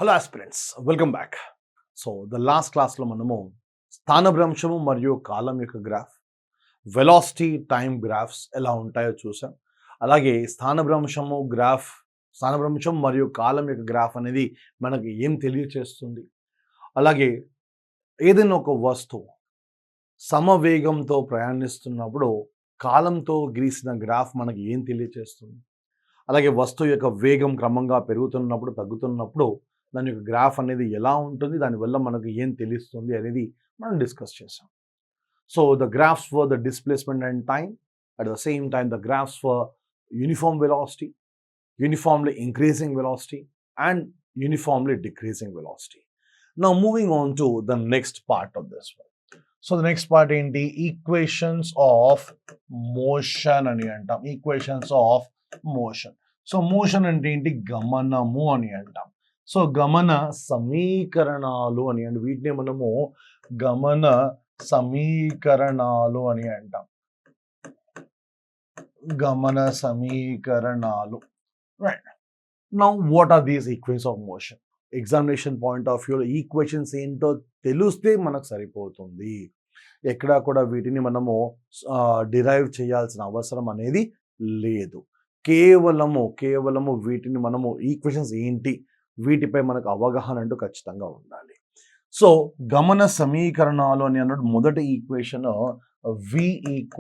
Hello aspirants, welcome back. So the last క్లాస్లో మనము స్థానభ్రంశము మరియు కాలం యొక్క గ్రాఫ్, వెలాసిటీ టైం గ్రాఫ్స్ ఎలా ఉంటాయో చూసాం. అలాగే స్థానభ్రంశం మరియు కాలం యొక్క గ్రాఫ్ అనేది మనకి ఏం తెలియచేస్తుంది. అలాగే ఏదైనా ఒక వస్తువు సమవేగంతో ప్రయాణిస్తున్నప్పుడు కాలంతో గీసిన గ్రాఫ్ మనకి ఏం తెలియచేస్తుంది. అలాగే వస్తువు యొక్క వేగం క్రమంగా పెరుగుతున్నప్పుడు తగ్గుతున్నప్పుడు దాని యొక్క గ్రాఫ్ అనేది ఎలా ఉంటుంది, దానివల్ల మనకు ఏం తెలుస్తుంది అనేది మనం డిస్కస్ చేసాం. So the graphs for the displacement and time, at the same time the graphs for uniform velocity, uniformly increasing velocity and uniformly decreasing velocity. Now moving on to the next part of this one. So the next part ఏంటి, equations of motion అని అంటాం. Equations of motion. So motion అంటే ఏంటి, గమనము అని అంటాం. So గమన సమీకరణాలు అని అంటే వీటిని మనము గమన సమీకరణాలు అని అంటాం. గమన సమీకరణాలు. Right. Now what are these equations of motion? Examination point of వ్యూలో ఈక్వేషన్స్ ఏంటో తెలిస్తే మనకు సరిపోతుంది. ఎక్కడా కూడా వీటిని మనము డిరైవ్ చేయాల్సిన అవసరం అనేది లేదు. కేవలము వీటిని మనము ఈక్వేషన్స్ ఏంటి, వీటిపై మనకు అవగాహన అంటూ ఖచ్చితంగా ఉండాలి. సో గమన సమీకరణాలు అని అన్నట్టు మొదటి ఈక్వేషన్ v =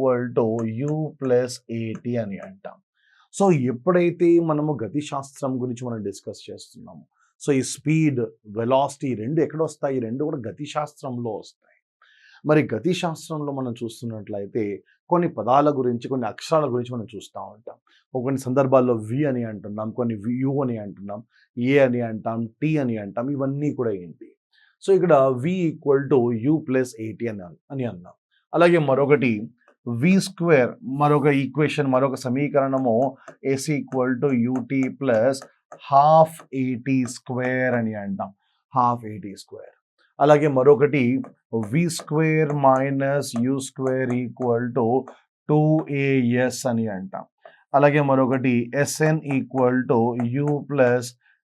u + at అని అంటాం. సో ఎప్పుడైతే మనము గతి శాస్త్రం గురించి మనం డిస్కస్ చేస్తున్నాము, సో ఈ స్పీడ్, వెలాసిటీ రెండు ఎక్కడ వస్తాయి? రెండు కూడా గతి శాస్త్రంలో వస్తాయి. మరి గతి శాస్త్రంలో మనం చూస్తున్నట్లయితే కొన్ని పదాల గురించి, కొన్ని అక్షరాల గురించి మనం చూస్తూ ఉంటాం. కొన్ని సందర్భాల్లో వి అని అంటున్నాం, కొన్ని యు అని అంటున్నాం, ఏ అని అంటాం, టీ అని అంటాం. ఇవన్నీ కూడా ఏంటి? సో ఇక్కడ v = u + at అని అన్నాం. అలాగే మరొకటి v², మరొక ఈక్వేషన్, మరొక సమీకరణము s = ut + ½ at² అని అంటాం. ½ at². అలాగే మరొకటి v² - u² = 2as అని అంటాం. అలాగే మరొకటి sn = u +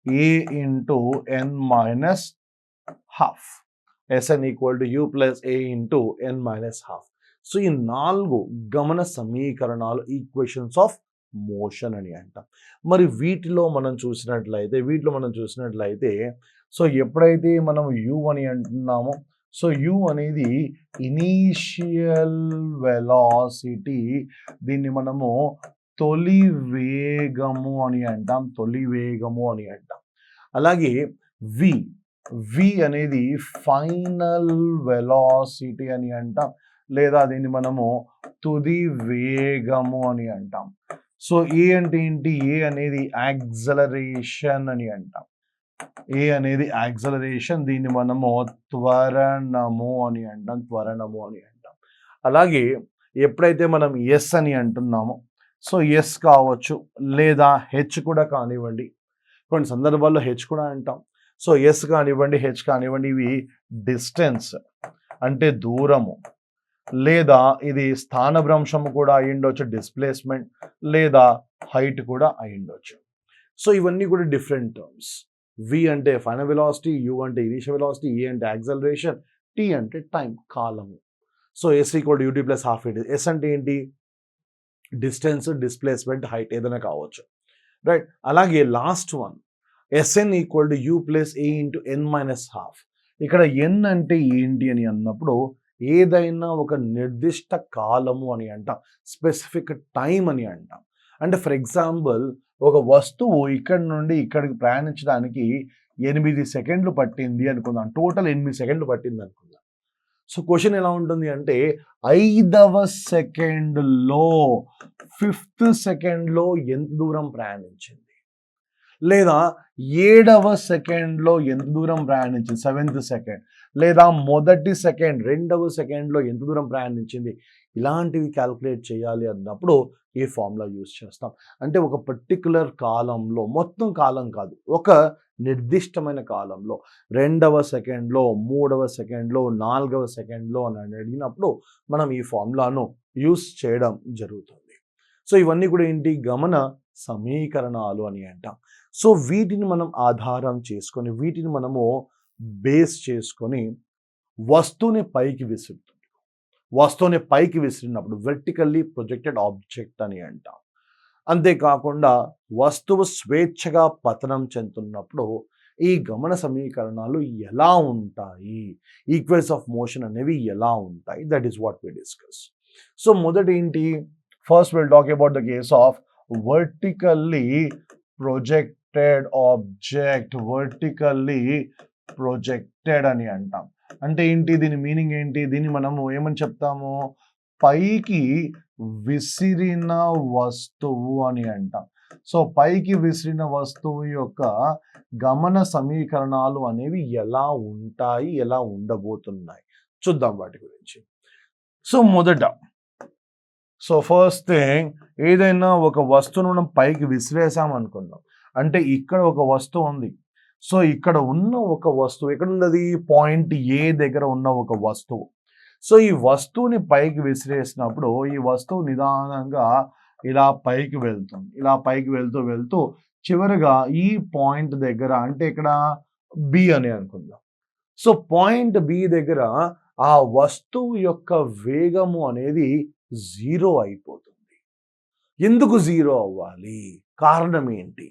a × n - ½. sn = u + a × n - ½. So ఈ 4 గమన సమీకరణాలు ఈక్వేషన్స్ ఆఫ్ మోషన్ అని అంటాం. మరి వీటిలో మనం చూసినట్లయితే సో ఎప్పుడైతే మనం u అని అంటున్నామో, సో u అనేది ఇనీషియల్ వెలాసిటీ, దీన్ని మనము తొలి వేగము అని అంటాం. అలాగే v అనేది ఫైనల్ వెలాసిటీ అని అంటాం, లేదా దీన్ని మనము తుది వేగము అని అంటాం. సో ఏ అంటే ఏంటి, ఏ అనేది యాక్సలరేషన్ అని అంటాం. ఏ అనేది యాక్సలరేషన్, దీన్ని మనము త్వరణము అని అంటాం. అలాగే ఎప్పుడైతే మనం ఎస్ అని అంటున్నామో, సో ఎస్ కావచ్చు లేదా హెచ్ కూడా కానివ్వండి, కొన్ని సందర్భాల్లో హెచ్ కూడా అంటాం. సో ఎస్ కానివ్వండి, హెచ్ కానివ్వండి, ఇవి డిస్టెన్స్ అంటే దూరము, లేదా ఇది స్థానభ్రంశము కూడా అయ్యుండొచ్చు, డిస్ప్లేస్మెంట్ లేదా హైట్ కూడా అయ్యుండొచ్చు. సో ఇవన్నీ కూడా డిఫరెంట్ టర్మ్స్. v అంటే ఫైనల్ వెలాసిటీ, u అంటే ఇనీషియల్ వెలాసిటీ, e అంటే యాక్సలరేషన్, t అంటే టైం, కాలము. So s = ut + ½ at. s అంటే ఏంటి, డిస్టెన్స్, డిస్ప్లేస్మెంట్, హైట్ ఏదైనా కావచ్చు. రైట్. అలాగే last one sn = u + a × n - ½. ఇక్కడ n అంటే ఏంటి అని అన్నప్పుడు ఏదైనా ఒక నిర్దిష్ట కాలము అని అంటాం, స్పెసిఫిక్ టైం అని అంటాం. అంటే ఫర్ ఎగ్జాంపుల్, ఒక వస్తువు ఇక్కడ నుండి ఇక్కడికి ప్రయాణించడానికి 8 సెకండ్లు పట్టింది అనుకుందాం. టోటల్ 8 సెకండ్లు పట్టింది అనుకుందాం. సో క్వశ్చన్ ఎలా ఉంటుంది అంటే, 5వ సెకండ్లో, 5th సెకండ్లో ఎంత దూరం ప్రయాణించింది, లేదా 7వ సెకండ్లో ఎంత దూరం ప్రయాణించింది, 7th సెకండ్, లేదా మొదటి సెకండ్, 2వ సెకండ్లో ఎంత దూరం ప్రయాణించింది, ఇలాంటివి క్యాల్కులేట్ చేయాలి అన్నప్పుడు ఈ ఫార్ములా యూజ్ చేస్తాం. అంటే ఒక పర్టికులర్ కాలంలో, మొత్తం కాలం కాదు, ఒక నిర్దిష్టమైన కాలంలో 2వ సెకండ్లో, 3వ సెకండ్లో, 4వ సెకండ్లో అని అడిగినప్పుడు మనం ఈ ఫార్ములాను యూజ్ చేయడం జరుగుతుంది. సో ఇవన్నీ కూడా ఏంటి, గమన సమీకరణాలు అని అంటాం. సో వీటిని మనం ఆధారం చేసుకొని, వీటిని మనము బేస్ చేసుకొని వస్తువుని పైకి విసురుతుంది. వస్తువుని పైకి విసిరినప్పుడు వెర్టికల్లీ ప్రొజెక్టెడ్ ఆబ్జెక్ట్ అని అంటాం. అంతేకాకుండా వస్తువు స్వేచ్ఛగా పతనం చెందుతున్నప్పుడు ఈ గమన సమీకరణాలు ఎలా ఉంటాయి, ఈక్వేల్స్ ఆఫ్ మోషన్ అనేవి ఎలా ఉంటాయి, that is what we discuss. So మొదటి ఏంటి, first will talk about the case of vertically projected object. Vertically projected అని అంటాం. అంటే ఏంటి, దీని మీనింగ్ ఏంటి, దీన్ని మనము ఏమని చెప్తాము, పైకి విసిరిన వస్తువు అని అంటాం. సో పైకి విసిరిన వస్తువు యొక్క గమన సమీకరణాలు అనేవి ఎలా ఉంటాయి, ఎలా ఉండబోతున్నాయి చూద్దాం వాటి గురించి. సో మొదట, సో ఫస్ట్ థింగ్, ఏదైనా ఒక వస్తువును మనం పైకి విసిరేసాం అనుకుందాం. అంటే ఇక్కడ ఒక వస్తువు ఉంది. సో ఇక్కడ ఉన్న ఒక వస్తువు ఎక్కడ ఉన్నది, పాయింట్ ఏ దగ్గర ఉన్న ఒక వస్తువు. సో ఈ వస్తువుని పైకి విసిరేసినప్పుడు ఈ వస్తువు నిదానంగా ఇలా పైకి వెళ్తుంది. ఇలా పైకి వెళ్తూ వెళ్తూ చివరిగా ఈ పాయింట్ దగ్గర, అంటే ఇక్కడ బి అని అనుకుందాం. సో పాయింట్ బి దగ్గర ఆ వస్తువు యొక్క వేగము అనేది 0 అయిపోతుంది. ఎందుకు 0 అవ్వాలి, కారణం ఏంటి?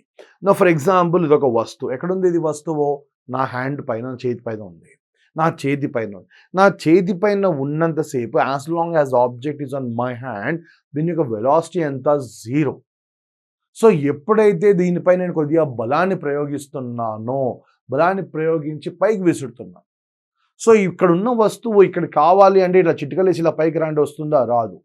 ఫర్ ఎగ్జాంపుల్ ఇది ఒక వస్తువు. ఎక్కడుంది ఇది వస్తువు? నా హ్యాండ్ పైన, చేతి పైన ఉంది. నా చేతి పైన ఉంది. నా చేతి పైన ఉన్నంతసేపు, as long as object is on my hand, దీని యొక్క వెలాసిటీ ఎంత? 0. సో ఎప్పుడైతే దీనిపై నేను కొద్దిగా బలాన్ని ప్రయోగిస్తున్నానో, బలాన్ని ప్రయోగించి పైకి విసురుతున్నాను. సో ఇక్కడ ఉన్న వస్తువు ఇక్కడ కావాలి అంటే ఇట్లా చిటికలేసి ఇలా పైకి రాండి వస్తుందా? రాదు.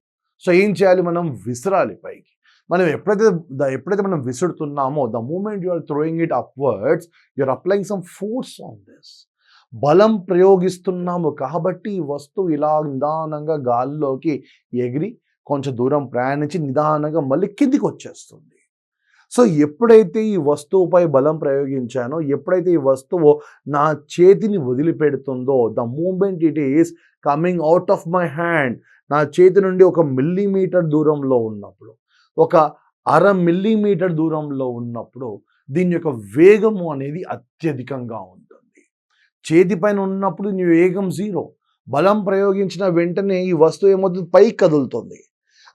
సో ఏం చేయాలి, మనం విసరాలి పైకి. మనం ఎప్పుడైతే మనం విసురుతున్నామో, the moment you are throwing it upwards, you are applying some force on this. బలం ప్రయోగిస్తున్నాము కాబట్టి ఈ వస్తువు ఇలా నిదానంగా గాల్లోకి ఎగిరి కొంచెం దూరం ప్రయాణించి నిదానంగా మళ్ళీ కిందికి వచ్చేస్తుంది. సో ఎప్పుడైతే ఈ వస్తువుపై బలం ప్రయోగించానో, ఎప్పుడైతే ఈ వస్తువు నా చేతిని వదిలిపెడుతుందో, the moment it is coming out of my hand, నా చేతి నుండి 1 మిల్లీమీటర్ దూరంలో ఉన్నప్పుడు, 1/2 మిల్లీమీటర్ దూరంలో ఉన్నప్పుడు దీని యొక్క వేగము అనేది అత్యధికంగా ఉంటుంది. చేతి పైన ఉన్నప్పుడు నీ వేగం 0. బలం ప్రయోగించిన వెంటనే ఈ వస్తువు ఏమవుతుంది, పైకి కదులుతుంది.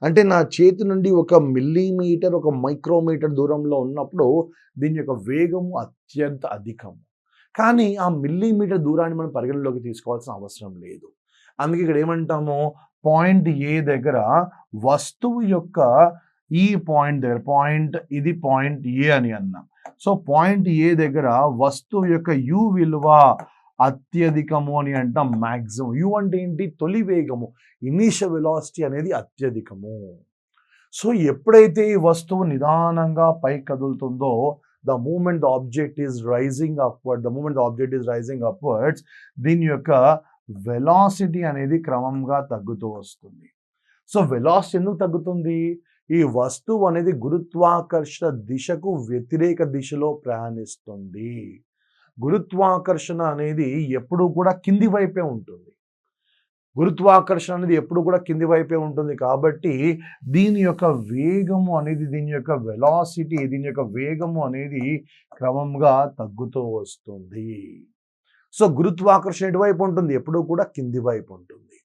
అంటే నా చేతి నుండి 1 మిల్లీమీటర్, 1 మైక్రోమీటర్ దూరంలో ఉన్నప్పుడు దీని యొక్క వేగము అత్యంత అధికము. కానీ ఆ మిల్లీమీటర్ దూరాన్ని మనం పరిగణలోకి తీసుకోవాల్సిన అవసరం లేదు. అందుకే ఇక్కడ ఏమంటాము, పాయింట్ ఏ దగ్గర వస్తువు యొక్క ఈ పాయింట్ దగ్గర, ఇది పాయింట్ ఏ అని అన్నాం. సో పాయింట్ ఏ దగ్గర వస్తువు యొక్క యు విలువ అత్యధికము అని అంటాం, మ్యాక్సిమం. యు అంటే ఏంటి, తొలి వేగము, ఇనీషియల్ వెలాసిటీ అనేది అత్యధికము. సో ఎప్పుడైతే ఈ వస్తువు నిదానంగా పైకి కదులుతుందో, the moment the object is rising upwards, దీని యొక్క వెలాసిటీ అనేది క్రమంగా తగ్గుతూ వస్తుంది. సో వెలాసిటీ ఎందుకు తగ్గుతుంది? ఈ వస్తువు అనేది గురుత్వాకర్షణ దిశకు వ్యతిరేక దిశలో ప్రయాణిస్తుంది. గురుత్వాకర్షణ అనేది ఎప్పుడూ కూడా కింది వైపే ఉంటుంది. కాబట్టి దీని యొక్క వేగము అనేది, దీని యొక్క వెలాసిటీ, దీని యొక్క వేగము అనేది క్రమంగా తగ్గుతూ వస్తుంది. సో గురుత్వాకర్షణ ఎటువైపు ఉంటుంది? ఎప్పుడూ కూడా కింది వైపు ఉంటుంది.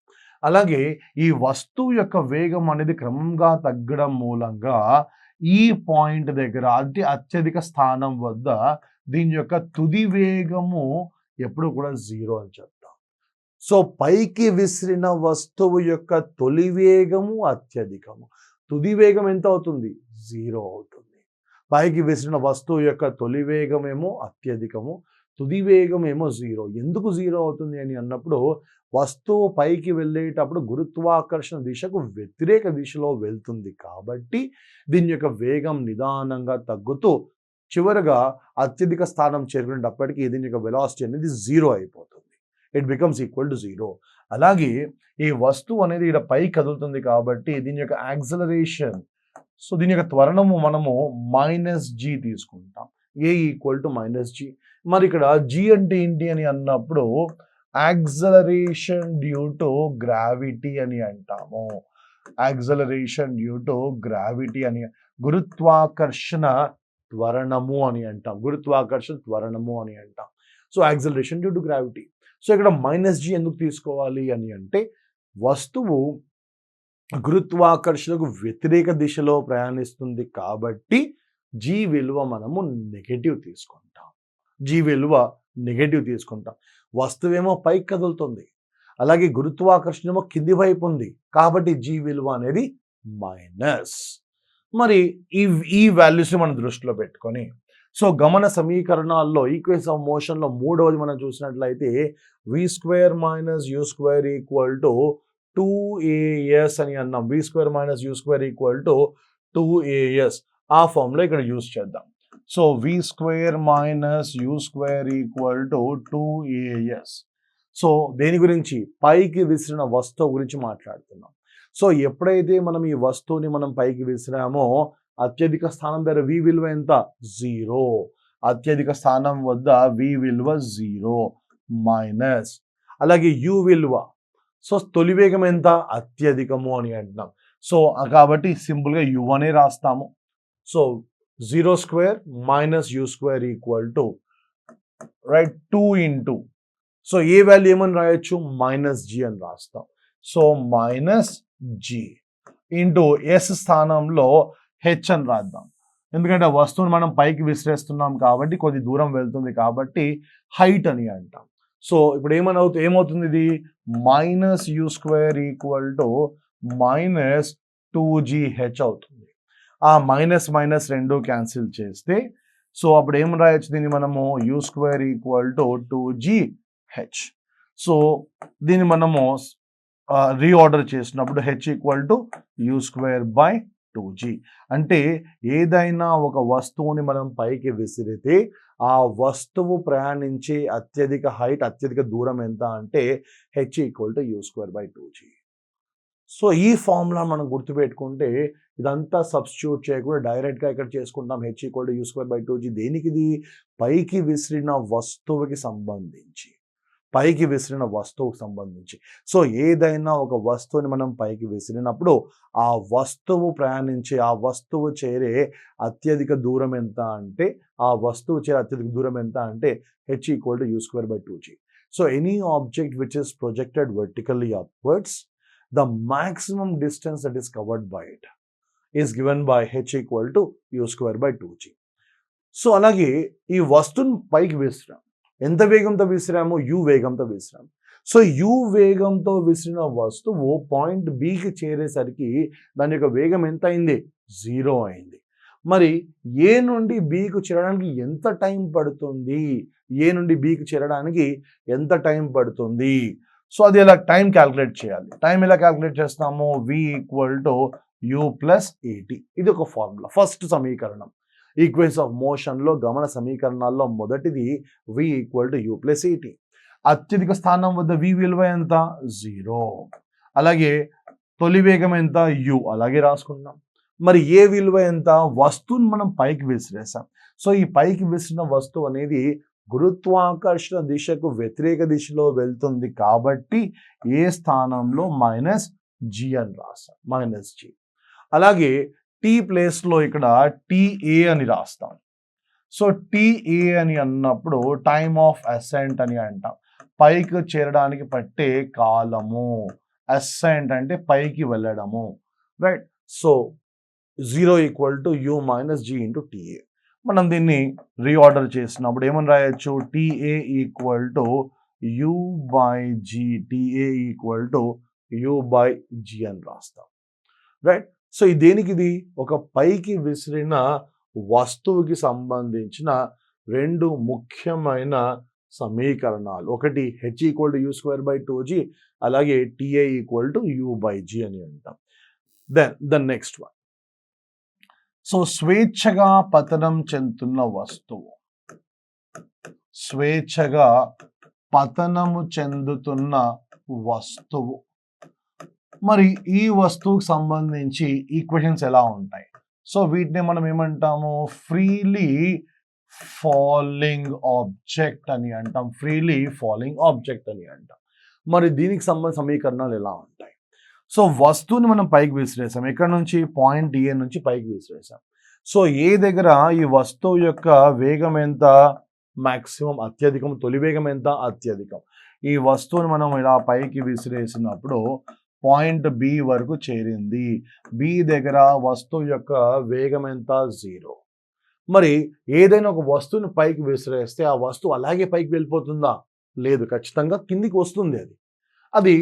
అలాగే ఈ వస్తువు యొక్క వేగం అనేది క్రమంగా తగ్గడం మూలంగా ఈ పాయింట్ దగ్గర, అంటే అత్యధిక స్థానం వద్ద దీని యొక్క తుది వేగము ఎప్పుడు కూడా 0 అని చెప్తాం. సో పైకి విసిరిన వస్తువు యొక్క తొలి వేగము అత్యధికము, తుది వేగం ఎంత అవుతుంది? 0 అవుతుంది. పైకి విసిరిన వస్తువు యొక్క తొలి వేగమేమో అత్యధికము, తుది వేగమేమో 0. ఎందుకు 0 అవుతుంది అని అన్నప్పుడు, వస్తువు పైకి వెళ్ళేటప్పుడు గురుత్వాకర్షణ దిశకు వ్యతిరేక దిశలో వెళ్తుంది కాబట్టి దీని యొక్క వేగం నిదానంగా తగ్గుతూ చివరగా అత్యధిక స్థానం చేరుకునేటప్పటికీ దీని యొక్క వెలాసిటీ అనేది 0 అయిపోతుంది. It becomes equal to 0. అలాగే ఈ వస్తువు అనేది ఇక్కడ పైకి కదులుతుంది కాబట్టి దీని యొక్క యాక్సలరేషన్, సో దీని యొక్క త్వరణము మనము -g తీసుకుంటాం. a equal to -g. మరి ఇక్కడ g అంటే ఏంటి అని అన్నప్పుడు, యాక్సలరేషన్ డ్యూ టు గ్రావిటీ అని అంటాము. యాక్సలరేషన్ డ్యూ టు గ్రావిటీ అని, గురుత్వాకర్షణ త్వరణము అని అంటాం, గురుత్వాకర్షణ త్వరణము అని అంటాం. So acceleration due to gravity. So ఇక్కడ మైనస్ జీ ఎందుకు తీసుకోవాలి అని అంటే వస్తువు గురుత్వాకర్షణకు వ్యతిరేక దిశలో ప్రయాణిస్తుంది కాబట్టి జీ విలువ మనము నెగటివ్ తీసుకుంటాం. జీ విలువ నెగటివ్ తీసుకుంటాం. వస్తువేమో పైకి కదులుతుంది, అలాగే గురుత్వాకర్షణ ఏమో కింది వైపు ఉంది కాబట్టి జీ విలువ అనేది మైనస్. మరి ఈ వాల్యూస్ని మనం దృష్టిలో పెట్టుకొని సో గమన సమీకరణాల్లో ఈక్వేషన్ ఆఫ్ మోషన్లో మూడవది మనం చూసినట్లయితే v square minus u square equal to 2as అని అన్నాం. V square minus u square equal to 2as ఆ ఫామ్లో ఇక్కడ యూజ్ చేద్దాం. So v square minus u square equal to 2as. So దేని గురించి? పైకి విసిరిన వస్తువు గురించి మాట్లాడుతున్నాం. సో ఎప్పుడైతే మనం ఈ వస్తువుని మనం పైకి విసిరామో అత్యధిక స్థానం దగ్గర వి విలువ ఎంత? 0. అత్యధిక స్థానం వద్ద వి విలువ 0 మైనస్, అలాగే యు విలువ సో తొలి వేగం ఎంత? అత్యధికము అని అంటున్నాం. సో కాబట్టి సింపుల్గా యు అనే రాస్తాము. So 0 square minus u square equal to right 2 into so ఏ వాల్యూ ఏమని రాయొచ్చు? మైనస్ జీ అని రాస్తాం. So minus g into s స్థానంలో హెచ్ అని రాద్దాం. ఎందుకంటే వస్తువుని మనం పైకి విసిరేస్తున్నాం కాబట్టి కొద్ది దూరం వెళ్తుంది కాబట్టి హైట్ అని అంటాం. సో ఇప్పుడు ఏమవుతుంది? ఇది minus u square equal to minus 2gh అవుతుంది. ఆ మైనస్ మైనస్ రెండు క్యాన్సిల్ చేస్తే సో అప్పుడు ఏం రాయొచ్చు దీన్ని మనము? You square equal to 2gh. So దీన్ని మనము రీఆర్డర్ చేసినప్పుడు H equal to u square by 2g. అంటే ఏదైనా ఒక వస్తువుని మనం పైకి విసిరితే ఆ వస్తువు ప్రయాణించే అత్యధిక హైట్, అత్యధిక దూరం ఎంత అంటే H equal to u square by 2g. So ఈ ఫార్ములా మనం గుర్తుపెట్టుకుంటే ఇదంతా సబ్స్టిట్యూట్ చేయకుండా డైరెక్ట్గా ఇక్కడ చేసుకుంటాం. H equal to u square by 2g. దేనికి? ఇది పైకి విసిరిన వస్తువుకి సంబంధించి, పైకి విసిరిన వస్తువుకు సంబంధించి. సో ఏదైనా ఒక వస్తువుని మనం పైకి విసిరినప్పుడు ఆ వస్తువు ప్రయాణించే, ఆ వస్తువు చేరే అత్యధిక దూరం ఎంత అంటే H equal to u square by 2g. So any object which is projected vertically upwards, the maximum distance that is covered by it is given by h equal to u square by 2g. So అలాగే ఈ వస్తువుని పైకి విసిరాం. ఎంత వేగంతో విసిరాము? You వేగంతో విసిరాం. So you వేగంతో విసిరిన వస్తువు పాయింట్ బికి చేరేసరికి దాని యొక్క వేగం ఎంత అయింది? 0 అయింది. మరి ఏ నుండి బికు చేరడానికి ఎంత టైం పడుతుంది? సో అది ఎలా టైం క్యాల్కులేట్ చేయాలి? టైం ఎలా క్యాల్కులేట్ చేస్తాము? v equal to you plus ఏటీ. ఇది ఒక ఫార్ములా. ఫస్ట్ సమీకరణం ఈక్వేషన్ ఆఫ్ మోషన్లో గమన సమీకరణాల్లో మొదటిది v equal to you plus ఏటీ. అత్యధిక స్థానం వద్ద v విలువ ఎంత? 0. అలాగే తొలి వేగం ఎంత? u. అలాగే రాసుకుంటాం. మరి ఏ విలువ ఎంత? వస్తువుని మనం పైకి విసిరేసాం. సో ఈ పైకి విసిరిన వస్తువు అనేది గురుత్వాకర్షణ దిశకు వ్యతిరేక దిశలో వెళ్తుంది కాబట్టి ఏ స్థానంలో మైనస్ జీ అని రాస్తాం, మైనస్ జీ. అలాగే టీ ప్లేస్లో ఇక్కడ టీఏ అని రాస్తాం. సో టీఏ అని అన్నప్పుడు టైమ్ ఆఫ్ అసెంట్ అని అంటాం. పైకి చేరడానికి పట్టే కాలము. అసెంట్ అంటే పైకి వెళ్ళడము, right? So 0 equal to u minus g into t a. మనం దీన్ని రీఆర్డర్ చేసినప్పుడు ఏమని రాయొచ్చు? T a equal to u by g, t a equal to u by g అని రాస్తాం, రైట్? సో దేనికి? ఇది ఒక పైకి విసిరిన వస్తువుకి సంబంధించిన రెండు ముఖ్యమైన సమీకరణాలు. ఒకటి h equal to u square by 2g, అలాగే t a equal to u by g అని అంటాం. Then the next one. So స్వేచ్ఛగా పతనం చెందుతున్న వస్తువు, స్వేచ్ఛగా పతనము చెందుతున్న వస్తువు. మరి ఈ వస్తువుకు సంబంధించి ఈక్వేషన్స్ ఎలా ఉంటాయి? సో వీటిని మనం ఏమంటాము? ఫ్రీలీ ఫాలింగ్ ఆబ్జెక్ట్ అని అంటాం. ఫ్రీలీ ఫాలింగ్ ఆబ్జెక్ట్ అని అంటాం. మరి దీనికి సంబంధించిన సమీకరణాలు ఎలా ఉంటాయి? సో వస్తువుని మనం పైకి విసిరేసాం. ఎక్కడ నుంచి? పాయింట్ ఏ నుంచి పైకి విసిరేసాం. సో ఏ దగ్గర ఈ వస్తువు యొక్క వేగం ఎంత, మాక్సిమం అత్యధికం, తొలి వేగం ఎంత, అత్యధికం. ఈ వస్తువుని మనం ఇలా పైకి విసిరేసినప్పుడు పాయింట్ బి వరకు చేరింది. బి దగ్గర వస్తువు యొక్క వేగం ఎంత, 0. మరి ఏదైనా ఒక వస్తువుని పైకి విసిరేస్తే ఆ వస్తువు అలాగే పైకి వెళ్ళిపోతుందా, లేదు, ఖచ్చితంగా కిందికి వస్తుంది. అది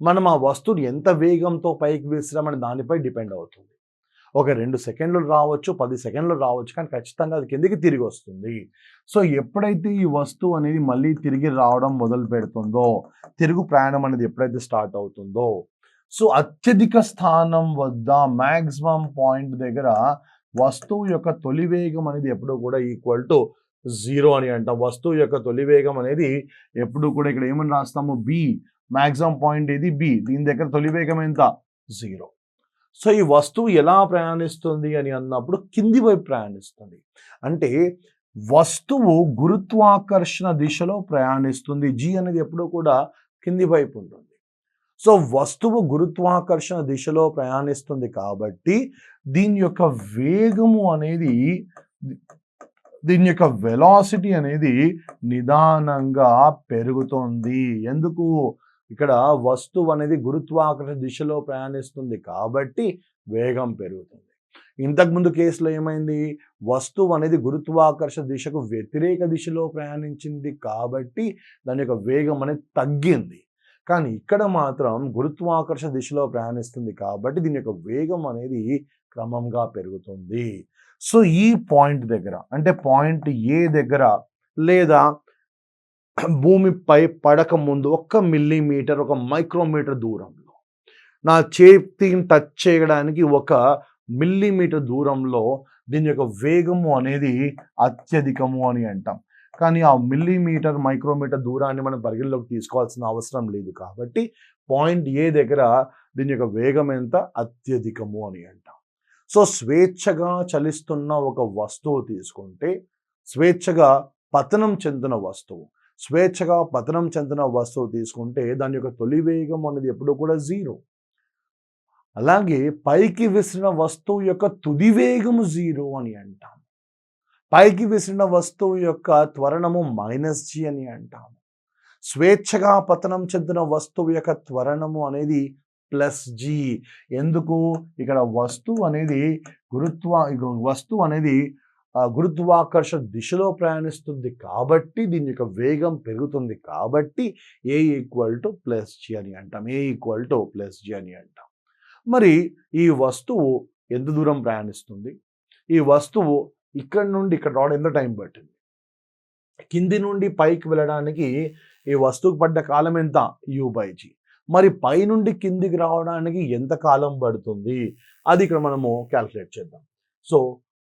మనం ఆ వస్తువుని ఎంత వేగంతో పైకి విసిరామని దానిపై డిపెండ్ అవుతుంది. ఒక 2 సెకండ్లు రావచ్చు, 10 సెకండ్లు రావచ్చు, కానీ ఖచ్చితంగా అది కిందికి తిరిగి వస్తుంది. సో ఎప్పుడైతే ఈ వస్తువు అనేది మళ్ళీ తిరిగి రావడం మొదలు పెడుతుందో, తిరుగు ప్రయాణం అనేది ఎప్పుడైతే స్టార్ట్ అవుతుందో, సో అత్యధిక స్థానం వద్ద మ్యాక్సిమం పాయింట్ దగ్గర వస్తువు యొక్క తొలి వేగం అనేది ఎప్పుడూ కూడా ఈక్వల్ టు 0 అని అంటాం. వస్తువు యొక్క తొలి వేగం అనేది ఎప్పుడు కూడా ఇక్కడ ఏమని రాస్తాము, బి, మ్యాక్సిమం పాయింట్ ఇది బి, దీని దగ్గర తొలి వేగం ఎంత, 0. సో ఈ వస్తువు ఎలా ప్రయాణిస్తుంది అని అన్నప్పుడు కింది వైపు ప్రయాణిస్తుంది. అంటే వస్తువు గురుత్వాకర్షణ దిశలో ప్రయాణిస్తుంది. జి అనేది ఎప్పుడూ కూడా కింది వైపు ఉంటుంది. సో వస్తువు గురుత్వాకర్షణ దిశలో ప్రయాణిస్తుంది కాబట్టి దీని యొక్క వేగము అనేది, దీని యొక్క వెలాసిటీ అనేది నిదానంగా పెరుగుతుంది. ఎందుకు, ఇక్కడ వస్తువు అనేది గురుత్వాకర్షణ దిశలో ప్రయాణిస్తుంది కాబట్టి వేగం పెరుగుతుంది. ఇంతకుముందు కేసులో ఏమైంది, వస్తువు అనేది గురుత్వాకర్షణ దిశకు వ్యతిరేక దిశలో ప్రయాణించింది కాబట్టి దాని యొక్క వేగం అనేది తగ్గింది. కానీ ఇక్కడ మాత్రం గురుత్వాకర్షణ దిశలో ప్రయాణిస్తుంది కాబట్టి దీని యొక్క వేగం అనేది క్రమంగా పెరుగుతుంది. సో ఈ పాయింట్ దగ్గర, అంటే పాయింట్ ఏ దగ్గర లేదా భూమిపై పడక ముందు 1 మిల్లీమీటర్, 1 మైక్రోమీటర్ దూరంలో, నా చేతిని టచ్ చేయడానికి 1 మిల్లీమీటర్ దూరంలో దీని యొక్క వేగము అనేది అత్యధికము అని అంటాం. కానీ ఆ మిల్లీమీటర్, మైక్రోమీటర్ దూరాన్ని మనం పరిగణలోకి తీసుకోవాల్సిన అవసరం లేదు కాబట్టి పాయింట్ ఏ దగ్గర దీని యొక్క వేగం ఎంత, అత్యధికము అని అంటాం. సో స్వేచ్ఛగా చలిస్తున్న ఒక వస్తువు తీసుకుంటే, స్వేచ్ఛగా పతనం చెందిన వస్తువు తీసుకుంటే దాని యొక్క తొలి వేగం అనేది ఎప్పుడు కూడా 0. అలాగే పైకి విసిరిన వస్తువు యొక్క తుది వేగము 0 అని అంటాం. పైకి విసిరిన వస్తువు యొక్క త్వరణము -g అని అంటాము. స్వేచ్ఛగా పతనం చెందిన వస్తువు యొక్క త్వరణము అనేది +g. ఎందుకు, ఇక్కడ వస్తువు అనేది గురుత్వాకర్షణ దిశలో ప్రయాణిస్తుంది కాబట్టి దీని యొక్క వేగం పెరుగుతుంది కాబట్టి a = +g అని అంటాం. మరి ఈ వస్తువు ఎంత దూరం ప్రయాణిస్తుంది, ఈ వస్తువు ఇక్కడ నుండి ఇక్కడ రావడం ఎంత టైం పట్టింది, కింది నుండి పైకి వెళ్ళడానికి ఈ వస్తువుకు పడ్డ కాలం ఎంత, u/g. మరి పై నుండి కిందికి రావడానికి ఎంత కాలం పడుతుంది, అది ఇక్కడ మనము క్యాల్కులేట్ చేద్దాం. సో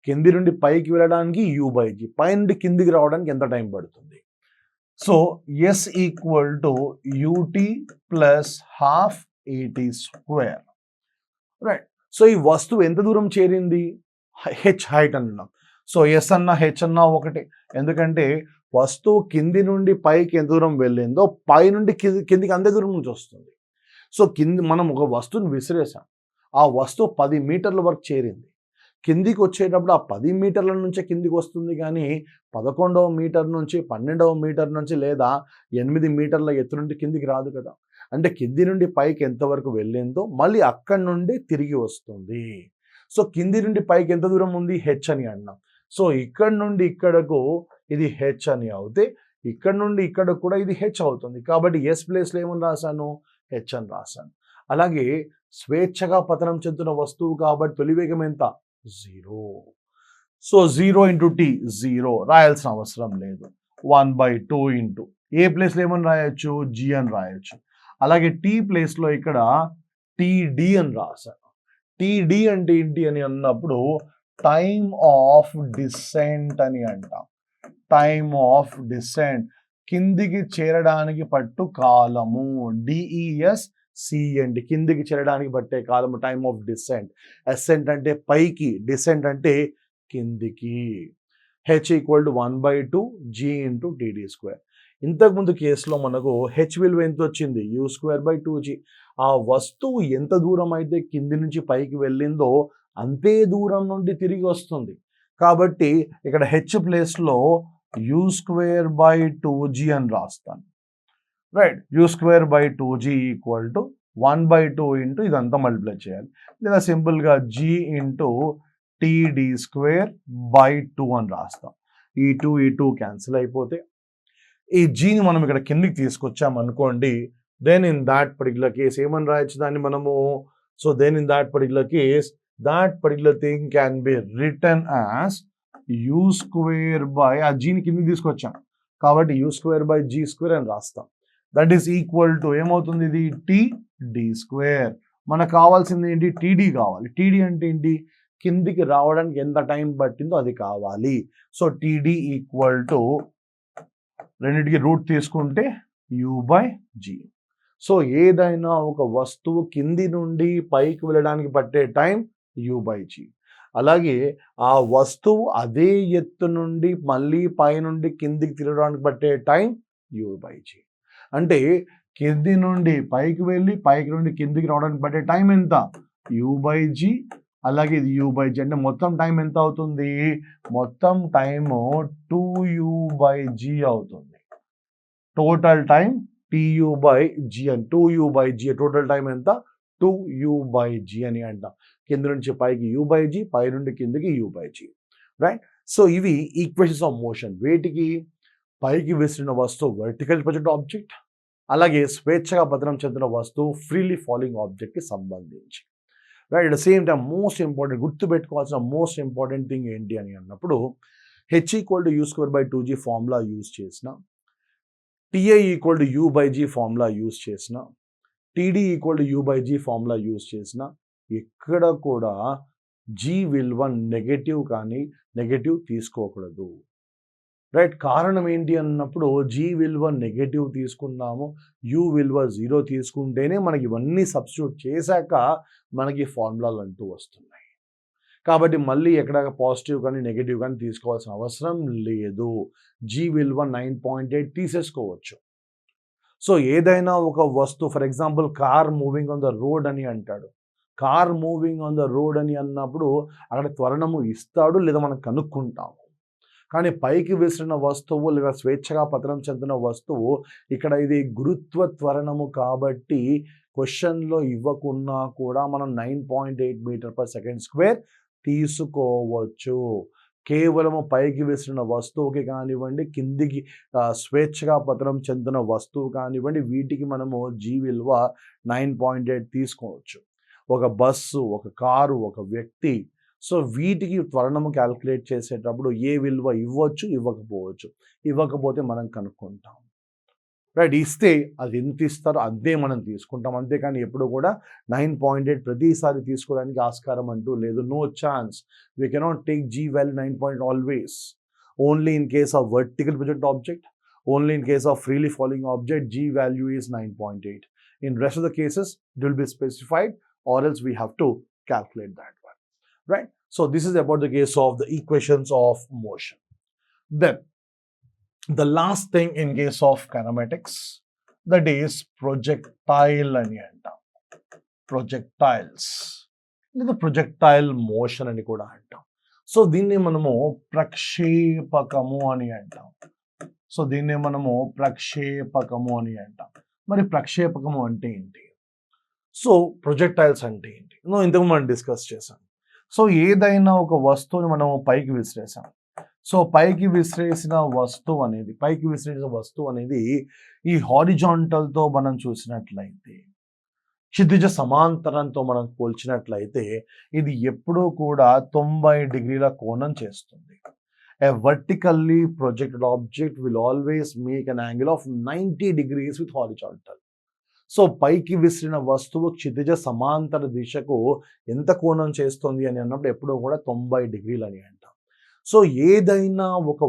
కింది నుండి పైకి వెళ్ళడానికి u/g, పై నుండి కిందికి రావడానికి ఎంత టైం పడుతుంది. So s = ut + ½ at². Right. So ఈ వస్తువు ఎంత దూరం చేరింది, h హైట్ అన్నాం. సో ఎస్ అన్న హెచ్ అన్న ఒకటే, ఎందుకంటే వస్తువు కింది నుండి పైకి ఎంత దూరం వెళ్ళిందో పై నుండి కిందికి అంతే దూరం నుంచి వస్తుంది. సో మనం ఒక వస్తువుని విసిరేసాం, ఆ వస్తువు 10 మీటర్ల వరకు చేరింది. కిందికి వచ్చేటప్పుడు ఆ 10 మీటర్ల నుంచే కిందికి వస్తుంది, కానీ 11వ మీటర్ నుంచి, 12వ మీటర్ నుంచి లేదా 8 మీటర్ల ఎత్తు నుండి కిందికి రాదు కదా. అంటే కింది నుండి పైకి ఎంతవరకు వెళ్ళిందో మళ్ళీ అక్కడి నుండి తిరిగి వస్తుంది. సో కింది నుండి పైకి ఎంత దూరం ఉంది, హెచ్ అని అన్నాం. సో ఇక్కడ నుండి ఇక్కడకు ఇది హెచ్ అని అవుతే ఇక్కడ నుండి ఇక్కడ కూడా ఇది హెచ్ అవుతుంది. కాబట్టి ఎస్ ప్లేస్లో ఏమని రాశాను, హెచ్ అని రాశాను. అలాగే స్వేచ్ఛగా పతనం చెందుతున్న వస్తువు కాబట్టి తొలి వేగం ఎంత, 0. సో 0 × t, 0 రాయాల్సిన అవసరం లేదు. 1/2 ఇంటూ ఏ ప్లేస్లో ఏమని రాయొచ్చు, g అని రాయొచ్చు. అలాగే టీ ప్లేస్లో ఇక్కడ టీడీ అని రాశాను. టీడీ అంటే ఏంటి అని అన్నప్పుడు టైమ్ ఆఫ్ డిసెంట్ అని అంటాం. టైమ్ ఆఫ్ డిసెంట్, కిందికి చేరడానికి పట్టు కాలము, DESCENT, కిందికి చేరడానికి పట్టే కాలము టైమ్ ఆఫ్ డిసెంట్. అసెంట్ అంటే పైకి, డిసెంట్ అంటే కిందికి. h = 1/2 g × td². ఇంతకుముందు కేసులో మనకు h విలువ ఎంత వచ్చింది, u² / 2g. ఆ వస్తువు ఎంత దూరం అయితే కింది నుంచి పైకి వెళ్ళిందో అంతే దూరం నుండి తిరిగి వస్తుంది. కాబట్టి ఇక్కడ h ప్లేస్లో u²/2g అని రాస్తాను. Right, u²/2g equal to 1/2 into ఇదంతా మల్టిప్లై చేయాలి, లేదా సింపుల్గా g ఇంటూ td²/2 అని రాస్తాం. ఈ 2 క్యాన్సిల్ అయిపోతే ఈ జీని మనం ఇక్కడ కిందికి తీసుకొచ్చాం అనుకోండి, then in that particular case ఏమని రాయొచ్చు దాన్ని మనము. So then in that particular case that particular thing can be written as u² ఆ జీని కిందికి తీసుకొచ్చాం కాబట్టి u²/g² అని రాస్తాం. దట్ ఈస్ ఈక్వల్ టు ఏమవుతుంది, ఇది td². మనకు కావాల్సింది ఏంటి, td కావాలి. td అంటే ఏంటి, కిందికి రావడానికి ఎంత టైం పట్టిందో అది కావాలి. సో td ఈక్వల్ టు రెండింటికి రూట్ తీసుకుంటే u/g. సో ఏదైనా ఒక వస్తువు కింది నుండి పైకి వెళ్ళడానికి పట్టే టైం u/g. అలాగే ఆ వస్తువు అదే ఎత్తు నుండి మళ్ళీ పై నుండి కిందికి తిరగడానికి పట్టే టైం u/g. అంటే కింది నుండి పైకి వెళ్ళి పైకి నుండి కిందికి రావడానికి పట్టే టైం ఎంత, u/g. అలాగే ఇది u/g అంటే మొత్తం టైం ఎంత అవుతుంది, మొత్తం టైము 2u/g అవుతుంది. టోటల్ టైం tu/g అని 2u/g టోటల్ టైం ఎంత, 2u/g అని అంటాం. కింద నుంచి పైకి u/g, పై నుండి కిందికి u/g. రైట్. సో ఇవి ఈక్వేషన్స్ ఆఫ్ మోషన్. వేటికి, పైకి విసిరిన వస్తువు వర్టికల్ ప్రొజెక్ట్ ఆబ్జెక్ట్, అలాగే స్వేచ్ఛగా పతనం చెందిన వస్తువు ఫ్రీలీ ఫాలింగ్ ఆబ్జెక్ట్కి సంబంధించి. Right. At the same time most important, గుర్తుపెట్టుకోవాల్సిన మోస్ట్ ఇంపార్టెంట్ థింగ్ ఏంటి అని అన్నప్పుడు h = u²/2g ఫార్ములా యూజ్ చేసిన, ti = u/g ఫార్ములా యూజ్ చేసిన, td = u/g ఫార్ములా యూజ్ చేసిన, ఎక్కడ కూడా g విలువ నెగటివ్ కానీ నెగటివ్ తీసుకోకూడదు. రైట్. కారణం ఏంటి అన్నప్పుడు g విలువ నెగటివ్ తీసుకున్నాము, u విలువ 0 తీసుకుంటేనే మనకి ఇవన్నీ సబ్స్టిట్యూట్ చేశాక మనకి ఫార్ములాలు అంటూ వస్తున్నాయి. కాబట్టి మళ్ళీ ఎక్కడ పాజిటివ్ కానీ నెగటివ్ కానీ తీసుకోవాల్సిన అవసరం లేదు. g విలువ 9.8 తీసేసుకోవచ్చు. సో ఏదైనా ఒక వస్తువు, for example car moving on the road అని అంటాడు. Car moving on the road అని అన్నప్పుడు అక్కడ త్వరణము ఇస్తాడు లేదా మనం కనుక్కుంటాము. కానీ పైకి విసిరిన వస్తువు లేదా స్వేచ్ఛగా పతనం చెందిన వస్తువు ఇక్కడ ఇది గురుత్వ త్వరణము కాబట్టి క్వశ్చన్లో ఇవ్వకున్నా కూడా మనం 9.8 మీటర్/సెకండ్² తీసుకోవచ్చు. కేవలము పైకి విసిరిన వస్తువుకి కానివ్వండి, కిందికి స్వేచ్ఛగా పతనం చెందిన వస్తువు కానివ్వండి, వీటికి మనము g విలువ 9.8 తీసుకోవచ్చు. ఒక బస్సు, ఒక కారు, ఒక వ్యక్తి, సో వీటికి త్వరణము క్యాల్కులేట్ చేసేటప్పుడు ఏ విలువ ఇవ్వచ్చు, ఇవ్వకపోవచ్చు. ఇవ్వకపోతే మనం కనుక్కుంటాం. రైట్. ఇస్తే అది ఎంత ఇస్తారో అంతే మనం తీసుకుంటాం. అంతేకాని ఎప్పుడు కూడా 9.8 ప్రతిసారి తీసుకోవడానికి ఆస్కారం అంటూ లేదు. No chance. We cannot take g value 9 always. Only in case of vertical project object, only in case of freely falling object g value is 9.8. In rest of the cases it will be specified or else we have to calculate that one. Right. So this is about the case of the equations of motion. Then the last thing in case of kinematics, that is projectile అని అంటాం. projectiles లేదా projectile motion అని కూడా అంటాం. So దీన్ని మనము ప్రక్షేపకము అని అంటాం. మరి ప్రక్షేపకము అంటే ఏంటి, సో ప్రొజెక్టైల్స్ అంటే ఏంటి, ఇంతకు మనం డిస్కస్ చేసాం. సో ఏదైనా ఒక వస్తువుని మనం పైకి విసిరేసాం. సో పైకి విసిరేసిన వస్తువు అనేది ఈ హారిజాంటల్తో మనం చూసినట్లయితే, క్షితిజ సమాంతరంతో మనం పోల్చినట్లయితే ఇది ఎప్పుడూ కూడా 90 డిగ్రీల కోణం చేస్తుంది. A vertically projected object will always make an angle of 90 degrees with horizontal. So పైకి విసిరిన వస్తువు క్షితిజ సమాంతర దిశకు ఎంత కోణం చేస్తుంది అని అన్నప్పుడు ఎప్పుడూ కూడా 90 డిగ్రీలు అని అంటాం. సో ఏదైనా ఒక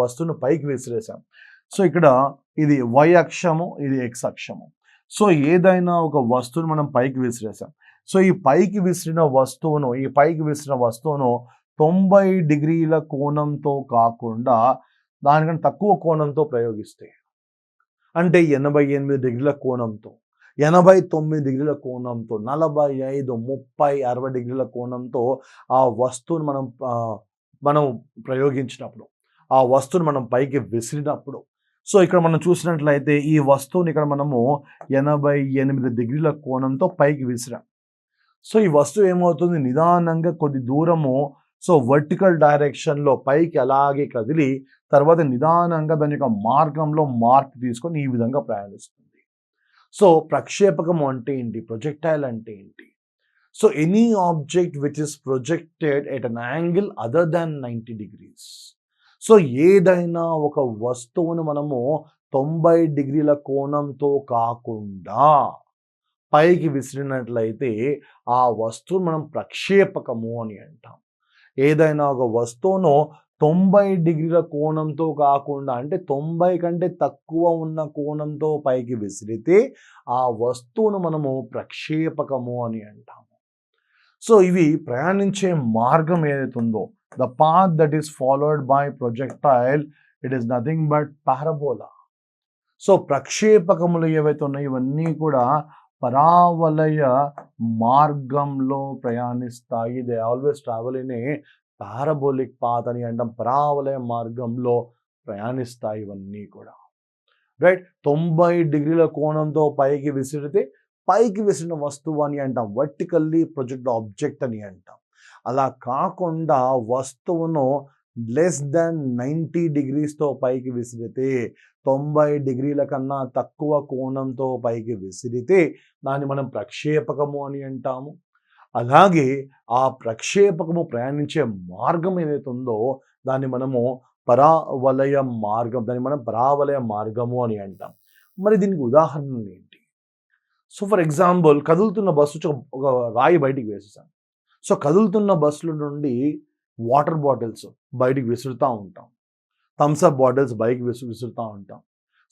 వస్తువును పైకి విసిరేసాం. సో ఇక్కడ ఇది y అక్షము, ఇది x అక్షము. సో ఏదైనా ఒక వస్తువును మనం పైకి విసిరేసాం. సో ఈ పైకి విసిరిన వస్తువును 90 డిగ్రీల కోణంతో కాకుండా దానికంటే తక్కువ కోణంతో ప్రయోగిస్తే, అంటే 88 డిగ్రీల కోణంతో, 89 డిగ్రీల కోణంతో 45, 30, 60 డిగ్రీల కోణంతో ఆ వస్తువును మనం ప్రయోగించినప్పుడు, ఆ వస్తువును మనం పైకి విసిరినప్పుడు, సో ఇక్కడ మనం చూసినట్లయితే ఈ వస్తువుని ఇక్కడ మనము 88 డిగ్రీల కోణంతో పైకి విసిరాం. సో ఈ వస్తువు ఏమవుతుంది, నిదానంగా కొద్ది దూరము సో వర్టికల్ డైరెక్షన్లో పైకి అలాగే కదిలి తర్వాత నిదానంగా దాని యొక్క మార్గంలో మార్పు తీసుకొని ఈ విధంగా ప్రయాణిస్తుంది. సో ప్రక్షేపకం అంటే ఏంటి, ప్రొజెక్టైల్ అంటే ఏంటి? So any object which is projected at an angle other than 90 degrees. So ఏదైనా ఒక వస్తువును మనము 90 డిగ్రీల కోణంతో కాకుండా పైకి విసిరినట్లయితే ఆ వస్తువును మనం ప్రక్షేపకము అని అంటాం. ఏదైనా ఒక వస్తువును 90 డిగ్రీల కోణంతో కాకుండా అంటే 90 కంటే తక్కువ ఉన్న కోణంతో పైకి విసిరితే ఆ వస్తువును మనము ప్రక్షేపకము అని అంటాము. సో ఇవి ప్రయాణించే మార్గం ఏదైతే ఉందో, the path that is followed by projectile, it is nothing but parabola. So ప్రక్షేపకములు ఏవైతే ఉన్నాయో ఇవన్నీ కూడా పరావలయ మార్గంలో ప్రయాణిస్తాయి. They always travel in a parabolic path అని అంటాం. పరావలయ మార్గంలో ప్రయాణిస్తాయి ఇవన్నీ కూడా. రైట్, 90 డిగ్రీల కోణంతో పైకి విసిరితే పైకి విసిరిన వస్తువు అని అంటాం, వర్టికల్లీ ప్రొజెక్ట్ ఆబ్జెక్ట్ అని అంటాం. అలా కాకుండా వస్తువును లెస్ దాన్ 90 డిగ్రీస్తో పైకి విసిరితే, 90 డిగ్రీల కన్నా తక్కువ కోణంతో పైకి విసిరితే దాన్ని మనం ప్రక్షేపకము అని అంటాము. అలాగే ఆ ప్రక్షేపకము ప్రయాణించే మార్గం ఏదైతే ఉందో దాన్ని మనము పరావలయ మార్గం, దాన్ని మనం పరావలయ మార్గము అని అంటాం. మరి దీనికి ఉదాహరణలు ఏంటి? సో ఫర్ ఎగ్జాంపుల్, కదులుతున్న బస్సు ఒక రాయి బయటికి వేసేసాం. సో కదులుతున్న బస్సుల నుండి వాటర్ బాటిల్స్ బయటికి విసురుతూ ఉంటాం, థమ్స్అప్ బాటిల్స్ బయటికి విసురుతూ ఉంటాం.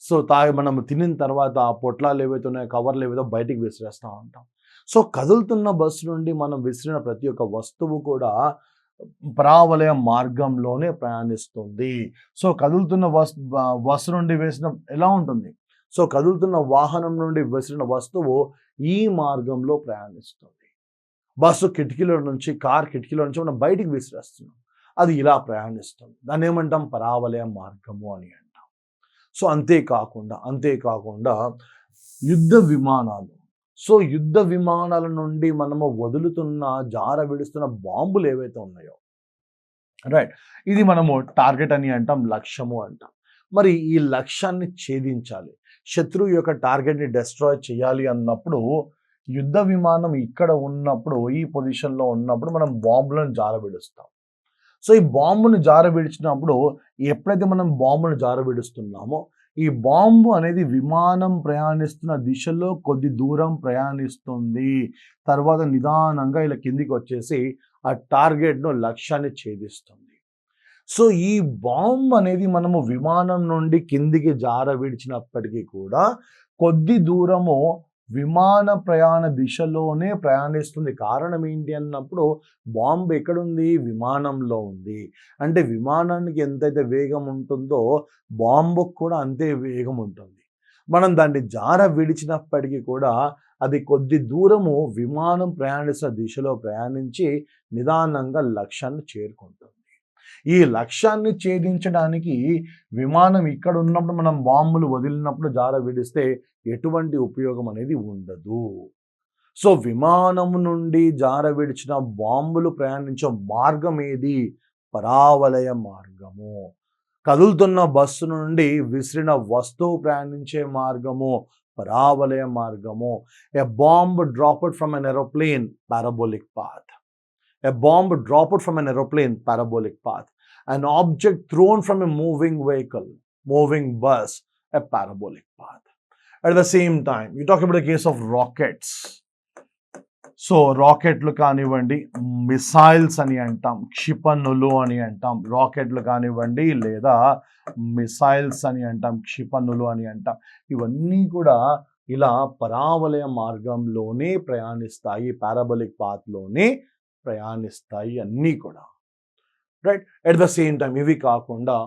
సో మనం తినిన తర్వాత ఆ పొట్లాలు ఏవైతే ఉన్నాయో, కవర్లు ఏవైతే బయటికి విసిరేస్తూ ఉంటాం. సో కదులుతున్న బస్సు నుండి మనం విసిరిన ప్రతి ఒక్క వస్తువు కూడా పరావలయ మార్గంలోనే ప్రయాణిస్తుంది. సో కదులుతున్న బస్సు నుండి వేసిన ఎలా ఉంటుంది, సో కదులుతున్న వాహనం నుండి విసిరిన వస్తువు ఈ మార్గంలో ప్రయాణిస్తుంది. బస్సు కిటికీలో నుంచి, కార్ కిటికీలో నుంచి మనం బయటికి విసిరేస్తున్నాం, అది ఇలా ప్రయాణిస్తుంది. దాన్ని ఏమంటాం, పరావలయ మార్గము అని అంటాం. సో అంతేకాకుండా యుద్ధ విమానాలు, సో యుద్ధ విమానాల నుండి మనము వదులుతున్న జార విడుస్తున్న బాంబులు ఏవైతే ఉన్నాయో, రైట్, ఇది మనము టార్గెట్ అని అంటాం, లక్ష్యము అంటాం. మరి ఈ లక్ష్యాన్ని ఛేదించాలి, శత్రువు యొక్క టార్గెట్ని డెస్ట్రాయ్ చేయాలి అన్నప్పుడు యుద్ధ విమానం ఇక్కడ ఉన్నప్పుడు, ఈ పొజిషన్లో ఉన్నప్పుడు మనం బాంబులను జార విడుస్తాం. సో ఈ బాంబును జార విడిచినప్పుడు ఎప్పుడైతే మనం బాంబును జార విడుస్తున్నామో ఈ బాంబు అనేది విమానం ప్రయాణిస్తున్న దిశలో కొద్ది దూరం ప్రయాణిస్తుంది, తర్వాత నిదానంగా ఇలా కిందికి వచ్చేసి ఆ టార్గెట్ను, లక్ష్యాన్ని ఛేదిస్తుంది. సో ఈ బాంబు అనేది మనము విమానం నుండి కిందికి జార విడిచినప్పటికీ కూడా కొద్ది దూరము విమాన ప్రయాణ దిశలోనే ప్రయాణిస్తుంది. కారణం ఏంటి అన్నప్పుడు బాంబు ఎక్కడుంది, విమానంలో ఉంది. అంటే విమానానికి ఎంతైతే వేగం ఉంటుందో బాంబుకు కూడా అంతే వేగం ఉంటుంది. మనం దాన్ని జార విడిచినప్పటికీ కూడా అది కొద్ది దూరము విమానం ప్రయాణిస్తున్న దిశలో ప్రయాణించి నిదానంగా లక్ష్యాన్ని చేరుకుంటుంది. ఈ లక్ష్యాన్ని ఛేదించడానికి విమానం ఇక్కడ ఉన్నప్పుడు మనం బాంబులు వదిలినప్పుడు జార విడిస్తే ఎటువంటి ఉపయోగం అనేది ఉండదు. సో విమానం నుండి జార విడిచిన బాంబులు ప్రయాణించే మార్గం ఏది, పరావలయ మార్గము. కదులుతున్న బస్సు నుండి విసిరిన వస్తువు ప్రయాణించే మార్గము పరావలయ మార్గము. ఎ bomb dropped from an aeroplane, parabolic path. A bomb dropped from an aeroplane, parabolic path. An object thrown from a moving vehicle, moving bus, a parabolic path. At the same time, you talk about the case of rockets. So రాకెట్లు కానివ్వండి, missiles అని అంటాం, క్షిపణులు అని అంటాం. రాకెట్లు కానివ్వండి లేదా missiles అని అంటాం, క్షిపణులు అని అంటాం. ఇవన్నీ కూడా ఇలా పరావలయ మార్గంలోనే ప్రయాణిస్తాయి, పారాబోలిక్ పాత్లోనే ప్రయాణిస్తాయి అన్నీ కూడా. Right, at the same time ఇవి కాకుండా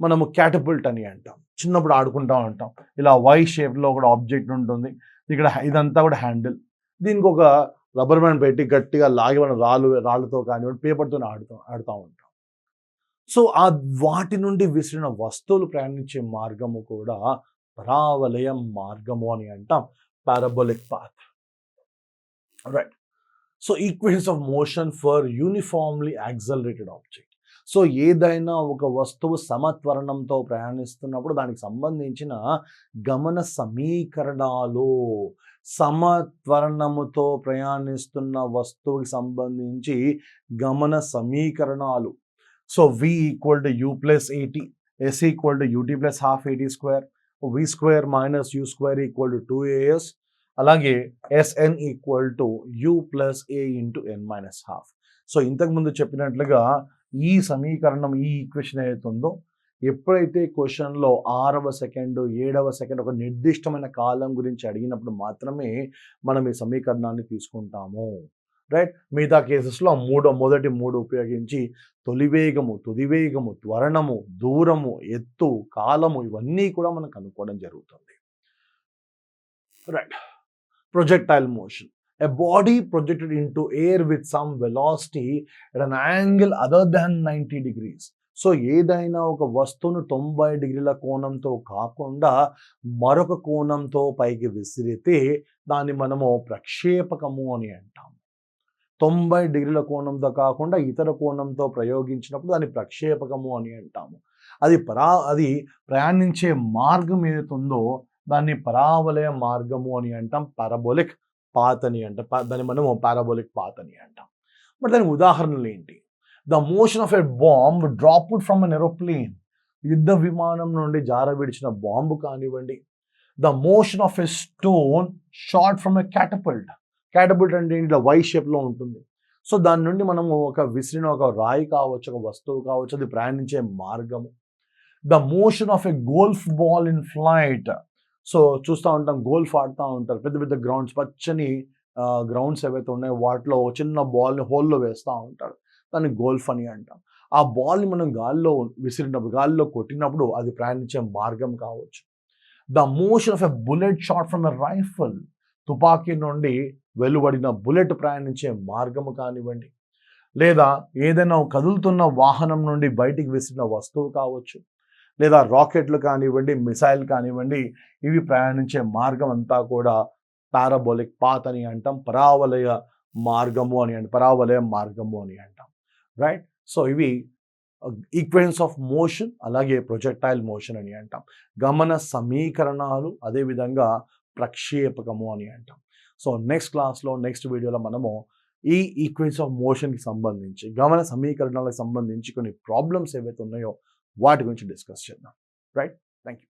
మనము క్యాటపుల్ట్ అని అంటాం. చిన్నప్పుడు ఆడుకుంటూ ఉంటాం, ఇలా వై షేప్లో ఒక ఆబ్జెక్ట్ ఉంటుంది, ఇక్కడ ఇదంతా కూడా హ్యాండిల్. దీనికి ఒక రబ్బర్ బ్యాండ్ పెట్టి గట్టిగా లాగి మనం రాళ్ళతో కానివ్వండి పేపర్తో ఆడుతూ ఉంటాం. సో ఆ వాటి నుండి విసిరిన వస్తువులు ప్రయాణించే మార్గము కూడా పరావలయ మార్గము అని అంటాం, parabolic path. Right. So equations of motion for uniformly accelerated object. So ఏదైనా ఒక వస్తువు సమత్వరణంతో ప్రయాణిస్తున్నప్పుడు దానికి సంబంధించిన గమన సమీకరణాలు, సమత్వరణముతో ప్రయాణిస్తున్న వస్తువుకి సంబంధించి గమన సమీకరణాలు. So v equal to u plus a t, s equal to ut plus half a t square, v square minus u square equal to 2as, అలాగే sn equal to u plus a into n minus half. So ఇంతకుముందు చెప్పినట్లుగా ఈ సమీకరణం, ఈ equation ఏదైతే ఉందో, ఎప్పుడైతే క్వశ్చన్లో 6వ సెకండ్ 7వ సెకండ్ ఒక నిర్దిష్టమైన కాలం గురించి అడిగినప్పుడు మాత్రమే మనం ఈ సమీకరణాన్ని తీసుకుంటాము. రైట్. మిగతా కేసెస్లో మొదటి మూడు ఉపయోగించి తొలి వేగము, తుది వేగము, త్వరణము, దూరము, ఎత్తు, కాలము ఇవన్నీ కూడా మనం కనుక్కోవడం జరుగుతుంది. Right. Projectile motion. A body projected into air with some velocity at an angle other than 90 degrees. So ఏదైనా ఒక వస్తువును 90 డిగ్రీల కోణంతో కాకుండా మరొక కోణంతో పైకి విసిరితే దాన్ని మనము ప్రక్షేపకము అని అంటాం. 90 డిగ్రీల కోణంతో కాకుండా ఇతర కోణంతో ప్రయోగించినప్పుడు దాన్ని ప్రక్షేపకము అని అంటాము. అది ప్రయాణించే మార్గం ఏదైతే ఉందో దాన్ని పరావలయ మార్గము అని అంటాం, పారాబోలిక్ పాత్ అని అంటాం. దాన్ని మనము పారాబోలిక్ పాత్ అని అంటాం. మరి దానికి ఉదాహరణలు ఏంటి? The motion of a bomb dropped from an aeroplane. యుద్ధ విమానం నుండి జారవిడిచిన బాంబు కానివ్వండి. The motion of a stone shot from a catapult. Catapult అంటే ఇట్లా వై షేప్లో ఉంటుంది. సో దాని నుండి మనము ఒక విసిరిన ఒక రాయి కావచ్చు, ఒక వస్తువు కావచ్చు, అది ప్రయాణించే మార్గము. The motion of a golf ball in flight. So చూస్తూ ఉంటాం, గోల్ఫ్ ఆడుతూ ఉంటారు, పెద్ద పెద్ద గ్రౌండ్స్, పచ్చని గ్రౌండ్స్ ఏవైతే ఉన్నాయో వాటిలో చిన్న బాల్ని హోల్లో వేస్తూ ఉంటారు, దాన్ని గోల్ఫ్ అని అంటాం. ఆ బాల్ని మనం గాల్లో విసిరినప్పుడు, గాల్లో కొట్టినప్పుడు అది ప్రయాణించే మార్గం కావచ్చు. The motion of a bullet shot from a rifle. తుపాకీ నుండి వెలువడిన బుల్లెట్ ప్రయాణించే మార్గము కానివ్వండి, లేదా ఏదైనా కదులుతున్న వాహనం నుండి బయటికి విసిరిన వస్తువు కావచ్చు, లేదా రాకెట్లు కానివ్వండి, మిసైల్ కానివ్వండి, ఇవి ప్రయాణించే మార్గం అంతా కూడా పారాబోలిక్ పాత్ అని అంటాం, పరావలయ మార్గము అని అంటాం. రైట్. సో ఇవి ఈక్వేషన్స్ ఆఫ్ మోషన్, అలాగే ప్రొజెక్టైల్ మోషన్ అని అంటాం. గమన సమీకరణాలు, అదేవిధంగా ప్రక్షేపకము అని అంటాం. సో నెక్స్ట్ క్లాస్లో, నెక్స్ట్ వీడియోలో మనము ఈ ఈక్వేషన్స్ ఆఫ్ మోషన్కి సంబంధించి, గమన సమీకరణాలకు సంబంధించి కొన్ని ప్రాబ్లమ్స్ ఏవైతే ఉన్నాయో వాటి గురించి డిస్కస్ చేద్దాం. రైట్. Thank you.